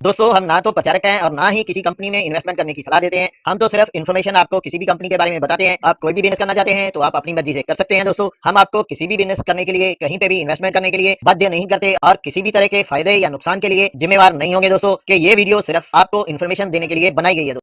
दोस्तों हम ना तो प्रचारक हैं और ना ही किसी कंपनी में इन्वेस्टमेंट करने की सलाह देते हैं। हम तो सिर्फ इन्फॉर्मेशन आपको किसी भी कंपनी के बारे में बताते हैं। आप कोई भी बिजनेस करना चाहते हैं तो आप अपनी मर्जी से कर सकते हैं। दोस्तों हम आपको किसी भी बिजनेस करने के लिए, कहीं पे भी इन्वेस्टमेंट करने के लिए बाध्य नहीं करते और किसी भी तरह के फायदे या नुकसान के लिए जिम्मेवार नहीं होंगे। दोस्तों कि ये वीडियो सिर्फ आपको इन्फॉर्मेशन देने के लिए बनाई गई है।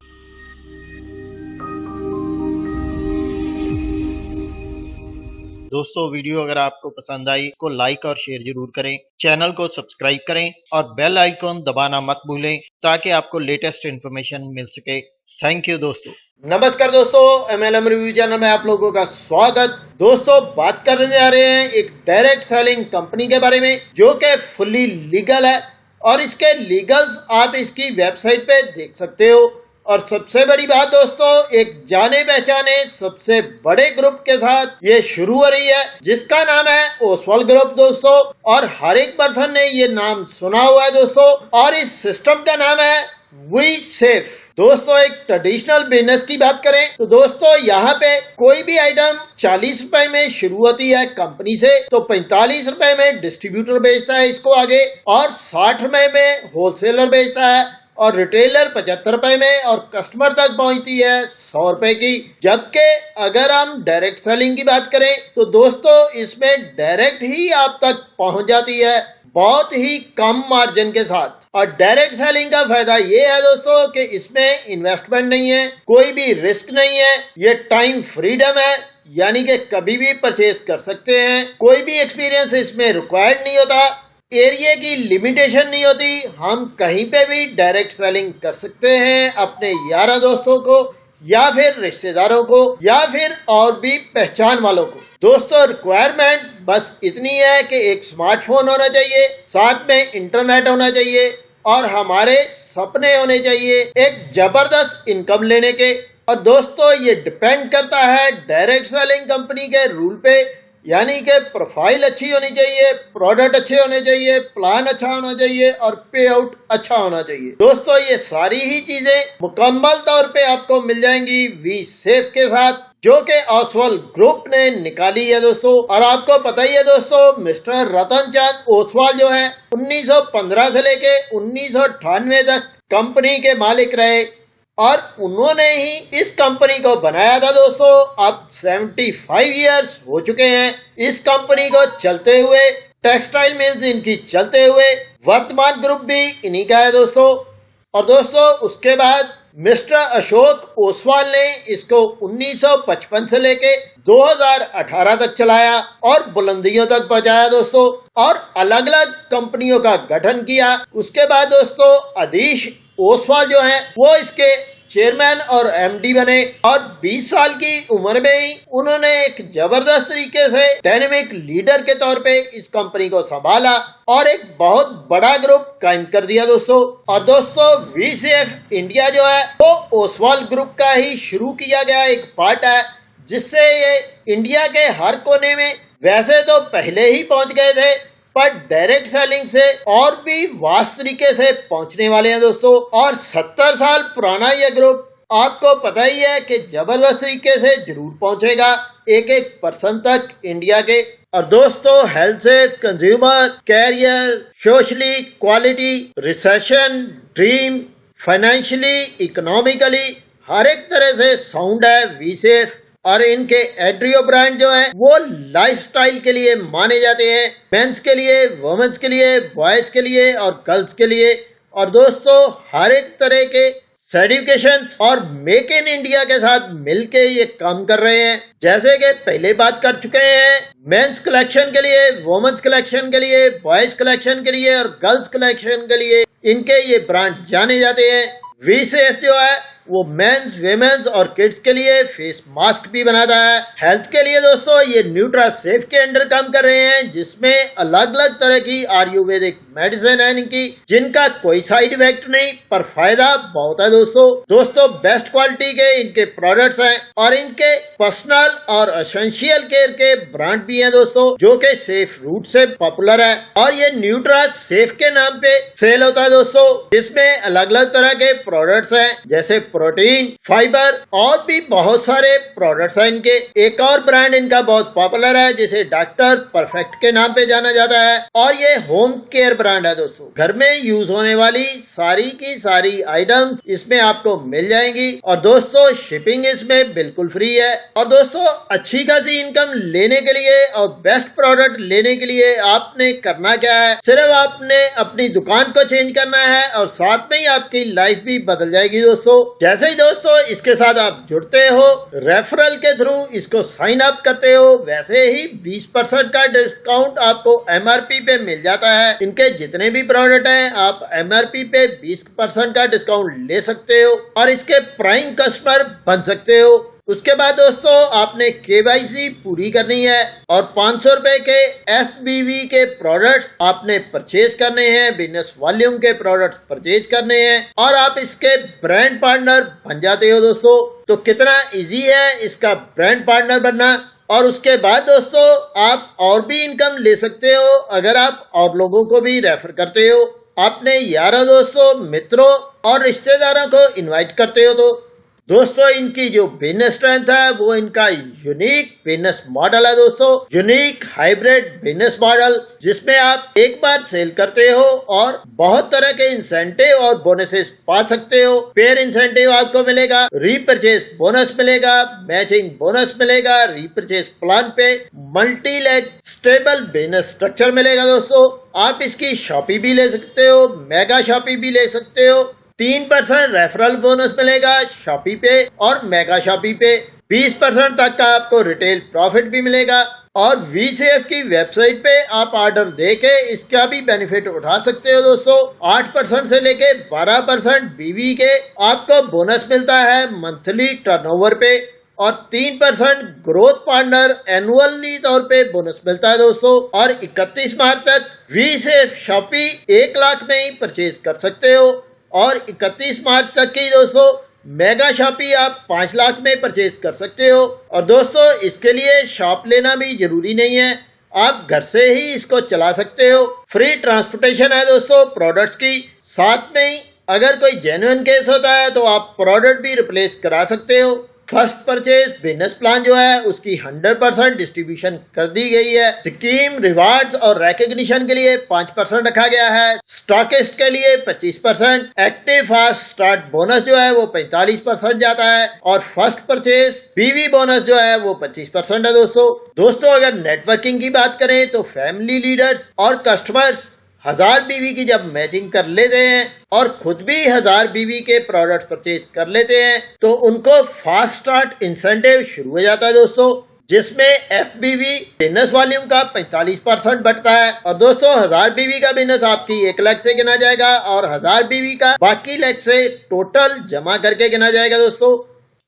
दोस्तों वीडियो अगर आपको पसंद आई तो लाइक और शेयर जरूर करें, चैनल को सब्सक्राइब करें और बेल आइकॉन दबाना मत भूलें ताकि आपको लेटेस्ट इन्फॉर्मेशन मिल सके। थैंक यू दोस्तों। नमस्कार दोस्तों, MLM रिव्यू चैनल में आप लोगों का स्वागत। दोस्तों बात करने जा रहे हैं एक डायरेक्ट सेलिंग कंपनी के बारे में जो कि फुल्ली लीगल है और इसके लीगल्स आप इसकी वेबसाइट पे देख सकते हो। और सबसे बड़ी बात दोस्तों, एक जाने पहचाने सबसे बड़े ग्रुप के साथ ये शुरू हो रही है जिसका नाम है ओसवाल ग्रुप दोस्तों। और हर एक पर्सन ने ये नाम सुना हुआ है दोस्तों। और इस सिस्टम का नाम है वी सेफ। दोस्तों एक ट्रेडिशनल बिजनेस की बात करें तो दोस्तों यहाँ पे कोई भी आइटम 40 रुपए में शुरू होती है कंपनी से, तो 45 रुपए में डिस्ट्रीब्यूटर बेचता है इसको आगे और 60 रुपए में होलसेलर बेचता है और रिटेलर 75 रुपए में और कस्टमर तक पहुंचती है 100 रुपए की। जबकि अगर हम डायरेक्ट सेलिंग की बात करें तो दोस्तों इसमें डायरेक्ट ही आप तक पहुंच जाती है बहुत ही कम मार्जिन के साथ। और डायरेक्ट सेलिंग का फायदा ये है दोस्तों कि इसमें इन्वेस्टमेंट नहीं है, कोई भी रिस्क नहीं है, ये टाइम फ्रीडम है, यानी कि कभी भी परचेज कर सकते हैं। कोई भी एक्सपीरियंस इसमें रिक्वायर्ड नहीं होता, एरिया की लिमिटेशन नहीं होती, हम कहीं पे भी डायरेक्ट सेलिंग कर सकते हैं अपने यारा दोस्तों को या फिर रिश्तेदारों को या फिर और भी पहचान वालों को। दोस्तों रिक्वायरमेंट बस इतनी है कि एक स्मार्टफोन होना चाहिए, साथ में इंटरनेट होना चाहिए और हमारे सपने होने चाहिए एक जबरदस्त इनकम लेने के। और दोस्तों ये डिपेंड करता है डायरेक्ट सेलिंग कंपनी के रूल पे, यानी कि प्रोफाइल अच्छी होनी चाहिए, प्रोडक्ट अच्छे होने चाहिए, प्लान अच्छा होना चाहिए और पे आउट अच्छा होना चाहिए। दोस्तों ये सारी ही चीजें मुकम्मल तौर पे आपको मिल जाएंगी वी सेफ के साथ जो कि ओसवाल ग्रुप ने निकाली है दोस्तों। और आपको पता ही है दोस्तों, मिस्टर रतन चंद ओसवाल जो है 1915 से लेके 1998 तक कंपनी के मालिक रहे और उन्होंने ही इस कंपनी को बनाया था दोस्तों। अब 75 इयर्स हो चुके हैं इस कंपनी को चलते हुए, टेक्सटाइल मिल्स इनकी चलते हुए, वर्तमान ग्रुप भी इन्हीं का है दोस्तों। और दोस्तों उसके बाद मिस्टर अशोक ओसवाल ने इसको 1955 से लेके 2018 तक चलाया और बुलंदियों तक पहुंचाया दोस्तों और अलग अलग कंपनियों का गठन किया। उसके बाद दोस्तों अधीश ओसवाल जो है वो इसके चेयरमैन और MD बने और 20 साल की उम्र में ही उन्होंने एक जबरदस्त तरीके से डायनेमिक लीडर के तौर पे इस कंपनी को संभाला और एक बहुत बड़ा ग्रुप कायम कर दिया दोस्तों। और दोस्तों वी सेफ इंडिया जो है वो ओसवाल ग्रुप का ही शुरू किया गया एक पार्ट है जिससे ये इंडिया के हर कोने में वैसे तो पहले ही पहुंच गए थे पर डायरेक्ट सेलिंग से और भी वास्ट तरीके से पहुंचने वाले हैं दोस्तों। और 70 साल पुराना ये ग्रुप आपको पता ही है कि जबरदस्त तरीके से जरूर पहुंचेगा एक एक पर्सन तक इंडिया के। और दोस्तों health safe, consumer, career, socially, quality, recession, dream, financially, economically हर एक तरह से साउंड है वी सेफ। और इनके एड्रियो ब्रांड जो है वो लाइफस्टाइल के लिए माने जाते हैं, मेंस के लिए, वुमेन्स के लिए, बॉयज के लिए और गर्ल्स के लिए। और दोस्तों हर एक तरह के सर्टिफिकेशंस और मेक इन इंडिया के साथ मिलके ये काम कर रहे हैं। जैसे कि पहले बात कर चुके हैं, मेंस कलेक्शन के लिए, वुमेन्स कलेक्शन के लिए, बॉयज कलेक्शन के लिए और गर्ल्स कलेक्शन के लिए इनके ये ब्रांड जाने जाते हैं। वी सेफ जो है वो मेंस, विमेन्स और किड्स के लिए फेस मास्क भी बनाता है। हेल्थ के लिए दोस्तों ये न्यूट्रा सेफ के अंडर काम कर रहे हैं जिसमें अलग अलग तरह की आयुर्वेदिक मेडिसिन है इनकी जिनका कोई साइड इफेक्ट नहीं पर फायदा बहुत है दोस्तों बेस्ट क्वालिटी के इनके प्रोडक्ट्स हैं और इनके पर्सनल और एसेंशियल केयर के ब्रांड भी हैं दोस्तों जो कि सेफ रूट से पॉपुलर है। और ये न्यूट्रा सेफ के नाम पे सेल होता है दोस्तों जिसमें अलग अलग तरह के प्रोडक्ट्स हैं जैसे प्रोटीन, फाइबर और भी बहुत सारे प्रोडक्ट्स हैं इनके। एक और ब्रांड इनका बहुत पॉपुलर है जिसे डॉक्टर परफेक्ट के नाम पे जाना जाता है और ये होम केयर ब्रांड है दोस्तों। घर में यूज होने वाली सारी की सारी आइटम इसमें आपको मिल जाएंगी और दोस्तों शिपिंग इसमें बिल्कुल फ्री है। और दोस्तों अच्छी खासी इनकम लेने के लिए और बेस्ट प्रोडक्ट लेने के लिए आपने करना क्या है, सिर्फ आपने अपनी दुकान को चेंज करना है और साथ में ही आपकी लाइफ भी बदल जाएगी दोस्तों। जैसे ही दोस्तों इसके साथ आप जुड़ते हो, रेफरल के थ्रू इसको साइन अप करते हो, वैसे ही 20% का डिस्काउंट आपको MRP पे मिल जाता है। इनके जितने भी प्रोडक्ट हैं आप MRP पे 20% का डिस्काउंट ले सकते हो और इसके प्राइम कस्टमर बन सकते हो। उसके बाद दोस्तों आपने KYC पूरी करनी है और 500 रुपए के FBV के प्रोडक्ट्स आपने परचेज करने हैं, बिजनेस वॉल्यूम के प्रोडक्ट्स परचेज करने हैं और आप इसके ब्रांड पार्टनर बन जाते हो दोस्तों। तो कितना इजी है इसका ब्रांड पार्टनर बनना। और उसके बाद दोस्तों आप और भी इनकम ले सकते हो अगर आप और लोगों को भी रेफर करते हो, अपने यारों दोस्तों, मित्रों और रिश्तेदारों को इनवाइट करते हो। तो दोस्तों इनकी जो बिजनेस स्ट्रेंथ है वो इनका यूनिक बिजनेस मॉडल है दोस्तों। यूनिक हाइब्रिड बिजनेस मॉडल जिसमें आप एक बार सेल करते हो और बहुत तरह के इंसेंटिव और बोनसेस पा सकते हो। पेयर इंसेंटिव आपको मिलेगा, रीपरचेज बोनस मिलेगा, मैचिंग बोनस मिलेगा, रीपरचेज प्लान पे multi leg stable business structure मिलेगा दोस्तों। आप इसकी शॉपी भी ले सकते हो, मेगा शॉपी भी ले सकते हो। 3% रेफरल बोनस मिलेगा शॉपी पे और मेगा शॉपी पे। 20% तक का आपको रिटेल प्रॉफिट भी मिलेगा और VCF की वेबसाइट पे आप ऑर्डर देके इसका भी बेनिफिट उठा सकते हो दोस्तों। 8% से लेके 12% BV के आपको बोनस मिलता है मंथली टर्नओवर पे और 3% ग्रोथ पार्टनर एनुअली तौर पे बोनस मिलता है दोस्तों। और 31 मार्च तक VCF शॉपी 1 लाख में ही परचेज कर सकते हो और 31 मार्च तक की दोस्तों मेगा शॉपी आप 5 लाख में परचेज कर सकते हो। और दोस्तों इसके लिए शॉप लेना भी जरूरी नहीं है, आप घर से ही इसको चला सकते हो। फ्री ट्रांसपोर्टेशन है दोस्तों प्रोडक्ट्स की। साथ में ही अगर कोई जेन्युइन केस होता है तो आप प्रोडक्ट भी रिप्लेस करा सकते हो। फर्स्ट परचेज बिजनेस प्लान जो है उसकी 100% डिस्ट्रीब्यूशन कर दी गई है। स्कीम रिवार्ड्स और रिकॉग्निशन के लिए 5% रखा गया है। स्टॉकिस्ट के लिए 25%, एक्टिव फास्ट स्टार्ट बोनस जो है वो 45% जाता है और फर्स्ट परचेज BV बोनस जो है वो 25% है दोस्तों अगर नेटवर्किंग की बात करें तो फैमिली लीडर्स और कस्टमर्स 1000 BV की जब मैचिंग कर लेते हैं और खुद भी 1000 BV के प्रोडक्ट परचेज कर लेते हैं तो उनको फास्ट स्टार्ट इंसेंटिव शुरू हो जाता है दोस्तों, जिसमें FBV बिजनेस वॉल्यूम का 45% बढ़ता है। और दोस्तों 1000 BV का बिजनेस आपकी 1 लाख से गिना जाएगा और 1000 BV का बाकी लाख से टोटल जमा करके गिना जाएगा दोस्तों।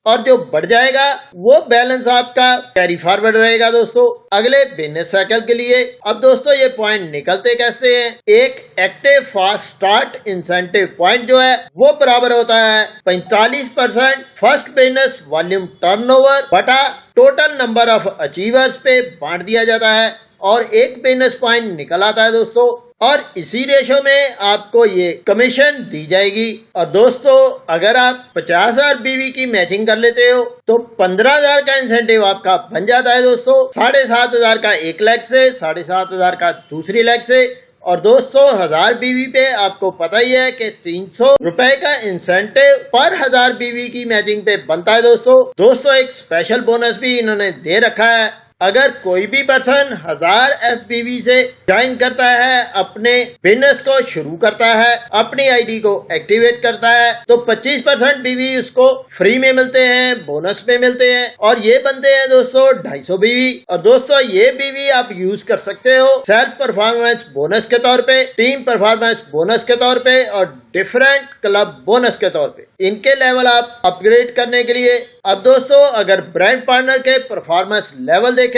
और जो बढ़ जाएगा वो बैलेंस आपका कैरी फॉरवर्ड रहेगा दोस्तों अगले बिजनेस साइकिल के लिए। अब दोस्तों ये पॉइंट निकलते कैसे हैं, एक active fast start incentive point जो है वो बराबर होता है 45% फर्स्ट बिजनेस वॉल्यूम टर्नओवर बटा टोटल नंबर ऑफ अचीवर्स पे बांट दिया जाता है और एक बिजनेस पॉइंट निकल आता है दोस्तों और इसी रेशो में आपको ये कमीशन दी जाएगी। और दोस्तों अगर आप 50,000 BV की मैचिंग कर लेते हो तो 15,000 का इंसेंटिव आपका बन जाता है दोस्तों। 7,500 का 1 लाख से, 7,500 का दूसरी लाख से। और दोस्तों 1000 BV पे आपको पता ही है कि 300 रुपए का इंसेंटिव पर 1000 BV की मैचिंग पे बनता है दोस्तों एक स्पेशल बोनस भी इन्होंने दे रखा है। अगर कोई भी पर्सन 1000 FBV से ज्वाइन करता है, अपने बिजनेस को शुरू करता है, अपनी आईडी को एक्टिवेट करता है तो 25% BV उसको फ्री में मिलते हैं, बोनस में मिलते हैं और ये बनते हैं दोस्तों 250 BV। और दोस्तों ये BV आप यूज कर सकते हो सेल्फ परफॉर्मेंस बोनस के तौर पे, टीम परफॉर्मेंस बोनस के तौर पे और डिफरेंट क्लब बोनस के तौर पे। इनके लेवल आप अपग्रेड करने के लिए अब दोस्तों अगर ब्रांड पार्टनर के परफॉर्मेंस लेवल देखें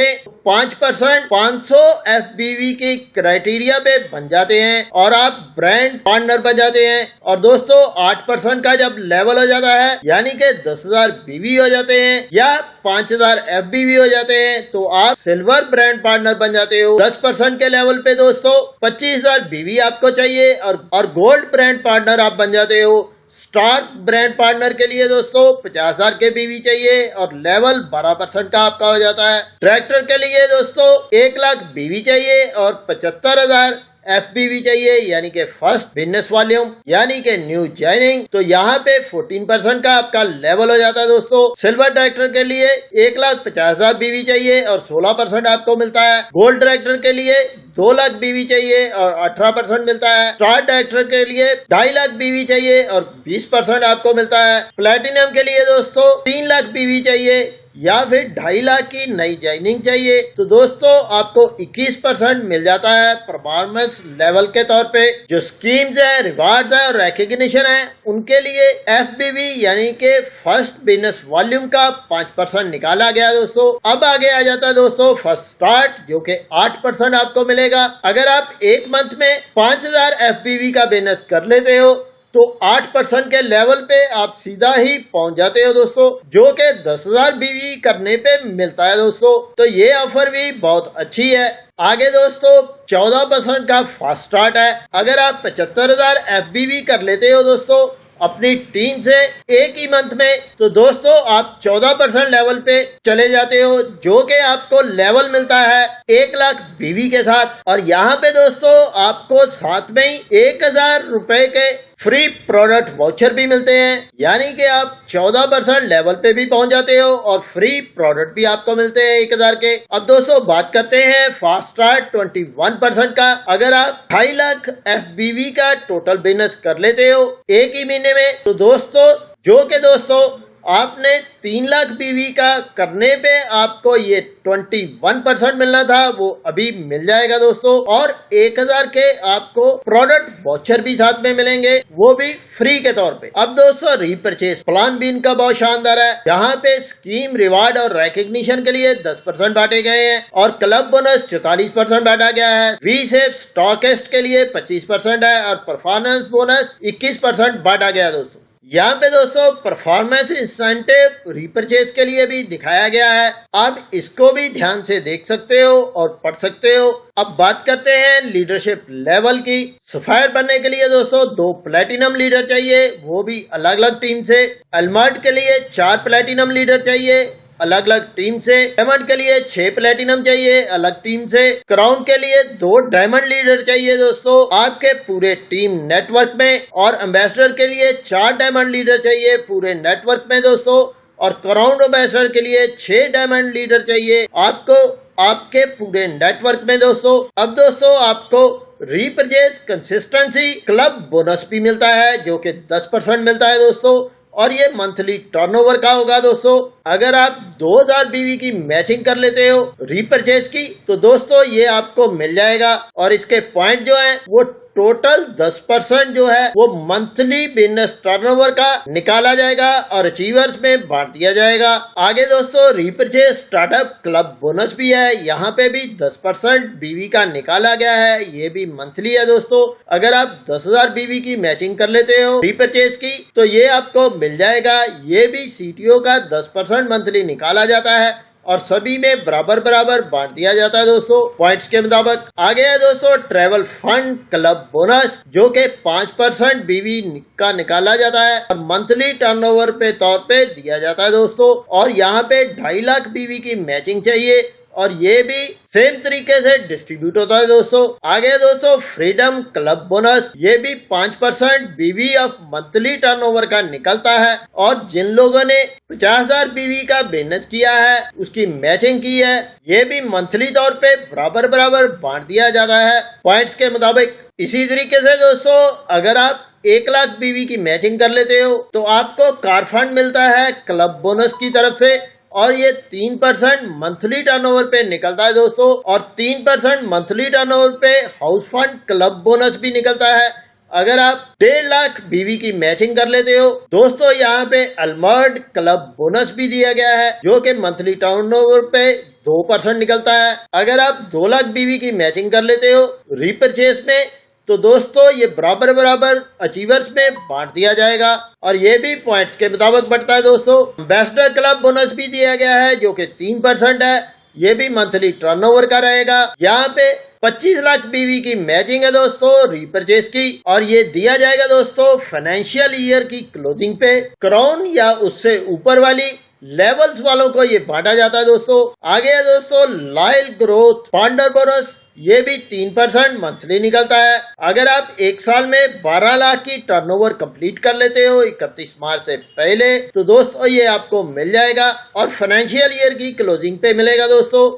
5% 500 FBV के क्राइटेरिया पे बन जाते हैं और आप ब्रांड पार्टनर बन जाते हैं। और दोस्तों 8% का जब लेवल हो जाता है यानी कि 10,000 BV हो जाते हैं या 5,000 FBV हो जाते हैं तो आप सिल्वर ब्रांड पार्टनर बन जाते हो। 10% के लेवल पे दोस्तों 25,000 BV आपको चाहिए और गोल्ड ब्रांड पार्टनर आप बन जाते हो स्टार ब्रांड पार्टनर के लिए दोस्तों 50,000 के बीवी चाहिए और लेवल 12% का आपका हो जाता है। ट्रैक्टर के लिए दोस्तों 1 लाख बीवी चाहिए और 75,000 FBV चाहिए, यानी कि फर्स्ट बिजनेस वॉल्यूम, यानी कि न्यू ज्वाइनिंग। तो यहाँ पे 14% का आपका लेवल हो जाता है दोस्तों। सिल्वर ट्रैक्टर के लिए 1,50,000 बीवी चाहिए और 16% आपको मिलता है। गोल्ड ट्रैक्टर के लिए 2 लाख बीवी चाहिए और 18% मिलता है। स्टार ट्रैक्टर के लिए 2.5 लाख बीवी चाहिए और 20% आपको मिलता है। प्लेटिनम के लिए दोस्तों 3 लाख बीवी चाहिए या फिर 2.5 लाख की नई ज्वाइनिंग चाहिए। तो दोस्तों आपको 21% मिल जाता है परफॉर्मेंस लेवल के तौर पे। जो स्कीम्स है, रिवार्ड्स है और रिकॉग्निशन है, उनके लिए FBV यानी कि फर्स्ट बिजनेस वॉल्यूम का 5% निकाला गया दोस्तों। अब आगे आ जाता है दोस्तों फर्स्ट स्टार्ट, जो कि 8% आपको मिलेगा। अगर आप एक मंथ में 5,000 FBV का बिजनेस कर लेते हो तो 8% के लेवल पे आप सीधा ही पहुंच जाते हो दोस्तों, जो कि 10,000 बीवी करने पे मिलता है दोस्तों। तो ये ऑफर भी बहुत अच्छी है। आगे दोस्तों 14% का फास्ट स्टार्ट है। अगर आप 75,000 FBV कर लेते हो दोस्तों अपनी टीम से एक ही मंथ में, तो दोस्तों आप 14% लेवल पे चले जाते हो, जो कि आपको लेवल मिलता है 1 लाख बीवी के साथ। और यहाँ पे दोस्तों आपको साथ में ही 1,000 रुपए के फ्री प्रोडक्ट वाउचर भी मिलते हैं, यानी कि आप 14% लेवल पे भी पहुंच जाते हो और फ्री प्रोडक्ट भी आपको मिलते हैं 1,000 के। अब दोस्तों बात करते हैं फास्ट स्टार्ट 21% का। अगर आप 2.5 लाख FBV का टोटल बिजनेस कर लेते हो एक ही महीने में, तो दोस्तों जो के दोस्तों आपने 3 लाख बीवी का करने पे आपको ये 21% मिलना था, वो अभी मिल जाएगा दोस्तों। और 1,000 के आपको प्रोडक्ट वाउचर भी साथ में मिलेंगे, वो भी फ्री के तौर पे। अब दोस्तों रीपरचेज प्लान भी इनका बहुत शानदार है। यहाँ पे स्कीम, रिवार्ड और रिकॉग्निशन के लिए 10% बांटे गए हैं और क्लब बोनस 44% बांटा गया है। वी सेफ स्टॉकिस्ट के लिए 25% है और परफॉर्मेंस बोनस 21% बांटा गया है दोस्तों। यहाँ पे दोस्तों परफॉर्मेंस इंसेंटिव रीपरचेज के लिए भी दिखाया गया है, आप इसको भी ध्यान से देख सकते हो और पढ़ सकते हो। अब बात करते हैं लीडरशिप लेवल की। सफायर बनने के लिए दोस्तों 2 प्लेटिनम लीडर चाहिए, वो भी अलग अलग टीम से। अलमर्ड के लिए 4 प्लेटिनम लीडर चाहिए अलग अलग टीम से। डायमंड के लिए 6 प्लेटिनम चाहिए अलग टीम से। क्राउन के लिए 2 डायमंड लीडर चाहिए दोस्तों आपके पूरे टीम नेटवर्क में। और एम्बेसडर के लिए 4 डायमंड लीडर चाहिए पूरे नेटवर्क में दोस्तों। और क्राउन एम्बेसडर के लिए 6 डायमंड लीडर चाहिए आपको आपके पूरे नेटवर्क में दोस्तों। अब दोस्तों आपको रीपरचेज कंसिस्टेंसी क्लब बोनस भी मिलता है, जो कि 10% मिलता है दोस्तों। और ये मंथली टर्नओवर का होगा दोस्तों। अगर आप 2,000 बीवी की मैचिंग कर लेते हो रीपरचेज की, तो दोस्तों ये आपको मिल जाएगा। और इसके पॉइंट जो है वो टोटल 10% जो है वो मंथली बिजनेस टर्नओवर का निकाला जाएगा और अचीवर्स में बांट दिया जाएगा। आगे दोस्तों रीपरचेज स्टार्टअप क्लब बोनस भी है, यहाँ पे भी 10% बीवी का निकाला गया है, ये भी मंथली है दोस्तों। अगर आप 10,000 बीवी की मैचिंग कर लेते हो रीपरचेज की, तो ये आपको मिल जाएगा। ये भी CTO का 10% मंथली निकाला जाता है और सभी में बराबर बराबर बांट दिया जाता है दोस्तों पॉइंट्स के मुताबिक। आगे है दोस्तों ट्रेवल फंड क्लब बोनस, जो कि 5% बीवी का निकाला जाता है और मंथली टर्नओवर पे तौर पे दिया जाता है दोस्तों। और यहाँ पे 2.5 लाख बीवी की मैचिंग चाहिए और ये भी सेम तरीके से डिस्ट्रीब्यूट होता है दोस्तों। आगे दोस्तों फ्रीडम क्लब बोनस, ये भी 5% बीवी ऑफ मंथली टर्नओवर का निकलता है। और जिन लोगों ने 50,000 बीवी का बिजनेस किया है उसकी मैचिंग की है, ये भी मंथली तौर पे बराबर बराबर बांट दिया जाता है पॉइंट्स के मुताबिक। इसी तरीके से दोस्तों अगर आप 1 लाख बीवी की मैचिंग कर लेते हो तो आपको कार फंड मिलता है क्लब बोनस की तरफ से और ये 3% मंथली टर्नओवर पे निकलता है दोस्तों। और 3% मंथली टर्नओवर पे हाउस फंड क्लब बोनस भी निकलता है। अगर आप 1.5 लाख बीवी की मैचिंग कर लेते हो दोस्तों, यहाँ पे अलमर्ड क्लब बोनस भी दिया गया है, जो कि मंथली टर्नओवर पे 2% निकलता है। अगर आप 2 लाख बीवी की मैचिंग कर लेते हो रीपरचेज में, तो दोस्तों ये बराबर बराबर अचीवर्स में बांट दिया जाएगा और ये भी पॉइंट्स के मुताबिक बढ़ता है दोस्तों। एम्बेसडर क्लब बोनस भी दिया गया है, जो कि 3% है। ये भी मंथली टर्नओवर का रहेगा। यहाँ पे 25 लाख बीवी की मैचिंग है दोस्तों रीपरचेज की, और ये दिया जाएगा दोस्तों फाइनेंशियल ईयर की क्लोजिंग पे। क्राउन या उससे ऊपर वाली लेवल्स वालों को ये बांटा जाता है दोस्तों। आगे है दोस्तों लॉयल ग्रोथ फाउंडर बोनस, ये भी 3% मंथली निकलता है। अगर आप एक साल में 12 लाख की टर्नओवर कंप्लीट कर लेते हो 31 मार्च से पहले, तो दोस्तों ये आपको मिल जाएगा, और फाइनेंशियल ईयर की क्लोजिंग पे मिलेगा दोस्तों।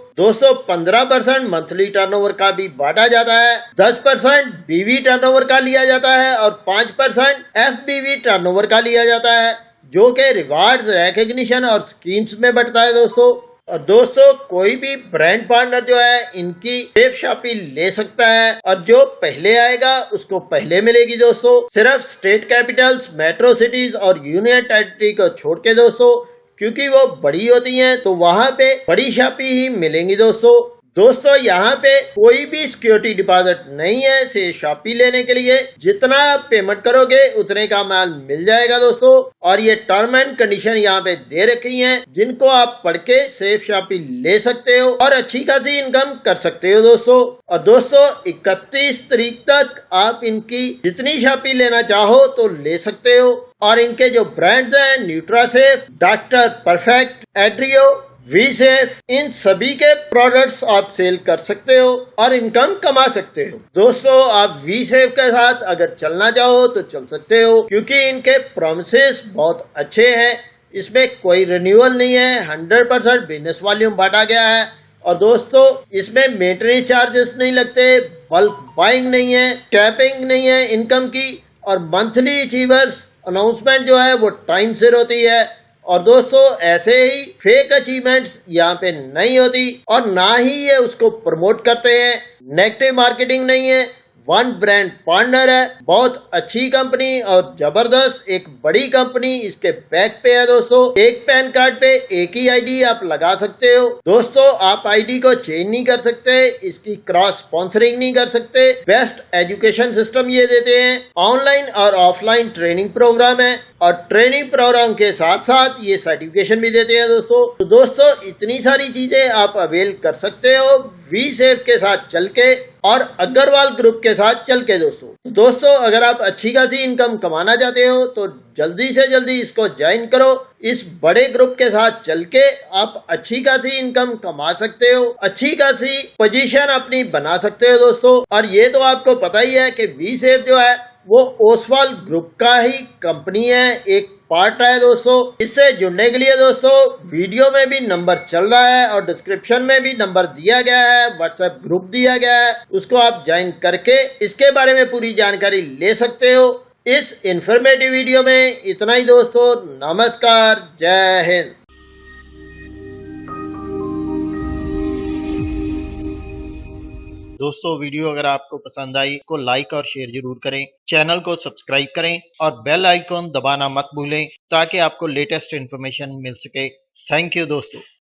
15% मंथली टर्नओवर का भी बांटा जाता है, 10% बीवी टर्नओवर का लिया जाता है, और 5% एफबीवी टर्नओवर का लिया जाता है, जो कि रिवार्ड्स, रिकग्निशन और स्कीम्स में बढ़ता है दोस्तों। और दोस्तों कोई भी ब्रांड पार्टनर जो है इनकी सेफ शॉपी ले सकता है, और जो पहले आएगा उसको पहले मिलेगी दोस्तों। सिर्फ स्टेट कैपिटल्स, मेट्रो सिटीज और यूनियन टेरिटरी को छोड़ के दोस्तों, क्योंकि वो बड़ी होती हैं तो वहां पे बड़ी शॉपी ही मिलेंगी दोस्तों यहाँ पे कोई भी सिक्योरिटी डिपॉजिट नहीं है से शॉपी लेने के लिए। जितना आप पेमेंट करोगे उतने का माल मिल जाएगा दोस्तों, और ये टर्म एंड कंडीशन यहाँ पे दे रखी हैं, जिनको आप पढ़ के सेफ शॉपी ले सकते हो और अच्छी खासी इनकम कर सकते हो दोस्तों। और दोस्तों 31 तारीख तक आप इनकी जितनी शॉपी लेना चाहो तो ले सकते हो, और इनके जो ब्रांड्स हैं न्यूट्रासेफ, डॉक्टर परफेक्ट, एड्रियो, वी सेफ, इन सभी के प्रोडक्ट्स आप सेल कर सकते हो और इनकम कमा सकते हो दोस्तों। आप वी सेफ के साथ अगर चलना चाहो तो चल सकते हो, क्योंकि इनके प्रोमिसेस बहुत अच्छे हैं। इसमें कोई रिन्यूअल नहीं है, 100% बिजनेस वॉल्यूम बांटा गया है, और दोस्तों इसमें मेंटेनेंस चार्जेस नहीं लगते, बल्क बाइंग नहीं है, कैपिंग नहीं है इनकम की, और मंथली अचीवर्स अनाउंसमेंट जो है वो टाइम सिर होती है। और दोस्तों ऐसे ही फेक अचीवमेंट्स यहाँ पे नहीं होती, और ना ही ये उसको प्रमोट करते हैं। नेगेटिव मार्केटिंग नहीं है, वन ब्रांड पार्टनर है, बहुत अच्छी कंपनी और जबरदस्त एक बड़ी कंपनी इसके बैक पे है दोस्तों। एक पैन कार्ड पे एक ही आईडी आप लगा सकते हो दोस्तों, आप आईडी को चेंज नहीं कर सकते, इसकी क्रॉस स्पॉन्सरिंग नहीं कर सकते। बेस्ट एजुकेशन सिस्टम ये देते हैं, ऑनलाइन और ऑफलाइन ट्रेनिंग प्रोग्राम है, और ट्रेनिंग प्रोग्राम के साथ साथ ये सर्टिफिकेशन भी देते हैं दोस्तों। तो दोस्तों इतनी सारी चीजें आप अवेल कर सकते हो वी सेफ के साथ चल के और अग्रवाल ग्रुप के साथ चल के दोस्तों अगर आप अच्छी खासी इनकम कमाना चाहते हो तो जल्दी से जल्दी इसको ज्वाइन करो। इस बड़े ग्रुप के साथ चल के आप अच्छी खासी इनकम कमा सकते हो, अच्छी खासी पोजीशन अपनी बना सकते हो दोस्तों। और ये तो आपको पता ही है कि वी सेफ जो है वो ओसवाल ग्रुप का ही कंपनी है, एक पार्ट है दोस्तों। इससे जुड़ने के लिए दोस्तों वीडियो में भी नंबर चल रहा है और डिस्क्रिप्शन में भी नंबर दिया गया है, व्हाट्सएप ग्रुप दिया गया है, उसको आप ज्वाइन करके इसके बारे में पूरी जानकारी ले सकते हो। इस इंफॉर्मेटिव वीडियो में इतना ही दोस्तों, नमस्कार, जय हिंद। दोस्तों वीडियो अगर आपको पसंद आई तो लाइक और शेयर जरूर करें, चैनल को सब्सक्राइब करें और बेल आइकॉन दबाना मत भूलें ताकि आपको लेटेस्ट इन्फॉर्मेशन मिल सके। थैंक यू दोस्तों।